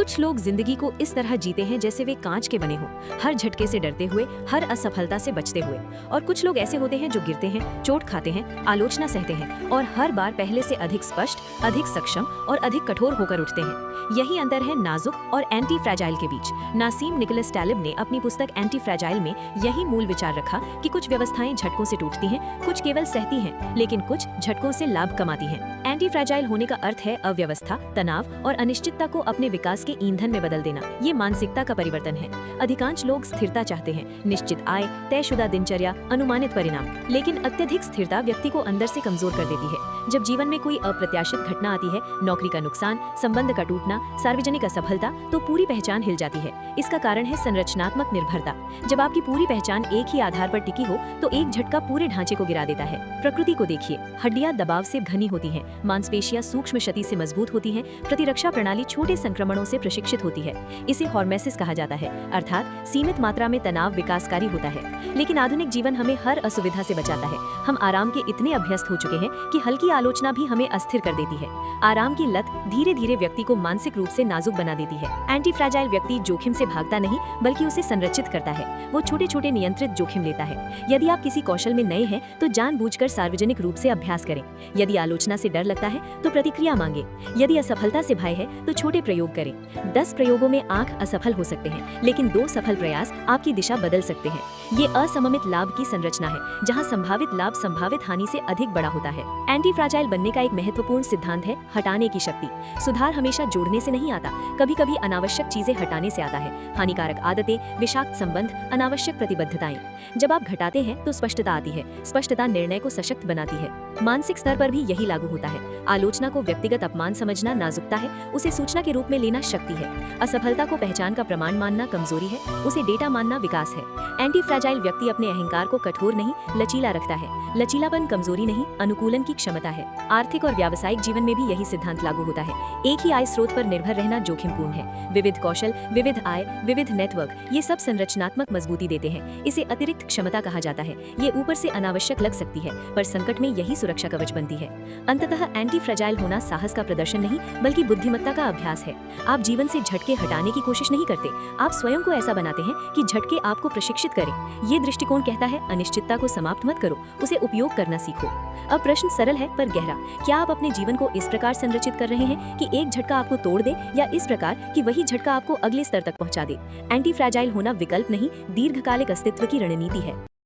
कुछ लोग जिंदगी को इस तरह जीते हैं जैसे वे कांच के बने हों, हर झटके से डरते हुए, हर असफलता से बचते हुए। और कुछ लोग ऐसे होते हैं जो गिरते हैं, चोट खाते हैं, आलोचना सहते हैं और हर बार पहले से अधिक स्पष्ट, अधिक सक्षम और अधिक कठोर होकर उठते हैं। यही अंतर है नाजुक और एंटी फ्रैजाइल के बीच। नासीम निकोलस टैलिब ने अपनी पुस्तक एंटी फ्रैजाइल में यही मूल विचार रखा कि कुछ व्यवस्थाएं झटकों से टूटती हैं, कुछ केवल सहती हैं, लेकिन कुछ झटकों से लाभ कमाती हैं। एंटी फ्रैजाइल होने का अर्थ है अव्यवस्था, तनाव और अनिश्चितता को अपने विकास के ईंधन में बदल देना। ये मानसिकता का परिवर्तन है। अधिकांश लोग स्थिरता चाहते हैं, निश्चित आय, तयशुदा दिनचर्या, अनुमानित परिणाम। लेकिन अत्यधिक स्थिरता व्यक्ति को अंदर से कमजोर कर देती है। जब जीवन में कोई अप्रत्याशित घटना आती है, नौकरी का नुकसान, संबंध का टूटना, सार्वजनिक असफलता, तो पूरी पहचान हिल जाती है। इसका कारण है संरचनात्मक निर्भरता। जब आपकी पूरी पहचान एक ही आधार पर टिकी हो तो एक झटका पूरे ढांचे को गिरा देता है। प्रकृति को देखिए, हड्डियां दबाव से घनी होती हैं, मांसपेशियां सूक्ष्म क्षति से मजबूत होती हैं, प्रतिरक्षा प्रणाली छोटे संक्रमणों से प्रशिक्षित होती है। इसे हॉर्मेसिस कहा जाता है, अर्थात सीमित मात्रा में तनाव विकासकारी होता है। लेकिन आधुनिक जीवन हमें हर असुविधा से बचाता है। हम आराम के इतने अभ्यस्त हो चुके हैं कि हल्की आलोचना भी हमें अस्थिर कर देती है। आराम की लत धीरे धीरे व्यक्ति को मानसिक रूप से नाजुक बना देती है। एंटी फ्रैजाइल व्यक्ति जोखिम से भागता नहीं बल्कि उसे संरचित करता है। वो छोटे छोटे नियंत्रित जोखिम लेता है। यदि आप किसी कौशल में नए हैं तो जानबूझकर सार्वजनिक रूप से अभ्यास करें। यदि आलोचना से डर लगता है तो प्रतिक्रिया मांगे। यदि असफलता से भय है तो छोटे प्रयोग करें। 10 प्रयोगों में आंख असफल हो सकते हैं, लेकिन 2 सफल प्रयास आपकी दिशा बदल सकते हैं। ये असममित लाभ की संरचना है, जहां संभावित लाभ संभावित हानि से अधिक बड़ा होता है। एंटी फ्रैजाइल बनने का एक महत्वपूर्ण सिद्धांत है हटाने की शक्ति। सुधार हमेशा जोड़ने से नहीं आता, कभी कभी अनावश्यक चीजें हटाने से आता है। हानिकारक आदतें, विषाक्त संबंध, अनावश्यक प्रतिबद्धताएं। जब आप घटाते हैं तो स्पष्टता आती है। स्पष्टता निर्णय को सशक्त बनाती है। मानसिक स्तर पर भी यही लागू होता है। आलोचना को व्यक्तिगत अपमान समझना नाजुकता है, उसे सूचना के रूप में लेना शक्ति है। असफलता को पहचान का प्रमाण मानना कमजोरी है, उसे डेटा मानना विकास है। एंटी फ्रैजाइल व्यक्ति अपने अहंकार को कठोर नहीं, लचीला रखता है। लचीलापन कमजोरी नहीं, अनुकूलन की क्षमता है। आर्थिक और व्यावसायिक जीवन में भी यही सिद्धांत लागू होता है। एक ही आय स्रोत पर निर्भर रहना जोखिमपूर्ण है। विविध कौशल, विविध आय, विविध नेटवर्क, ये सब संरचनात्मक मजबूती देते हैं। इसे अतिरिक्त क्षमता कहा जाता है। ये ऊपर से अनावश्यक लग सकती है, पर संकट में यही सुरक्षा कवच बनती है। अंततः एंटी फ्रैजाइल होना साहस का प्रदर्शन नहीं बल्कि बुद्धिमत्ता का अभ्यास है। आप जीवन से झटके हटाने की कोशिश नहीं करते, आप स्वयं को ऐसा बनाते हैं कि झटके आपको प्रशिक्षित करें। ये दृष्टिकोण कहता है अनिश्चितता को समाप्त मत करो, उसे उपयोग करना सीखो। अब प्रश्न सरल है पर गहरा। क्या आप अपने जीवन को इस प्रकार संरचित कर रहे हैं कि एक झटका आपको तोड़ दे, या इस प्रकार कि वही झटका आपको अगले स्तर तक पहुंचा दे? एंटी फ्रैजाइल होना विकल्प नहीं, दीर्घकालिक अस्तित्व की रणनीति है।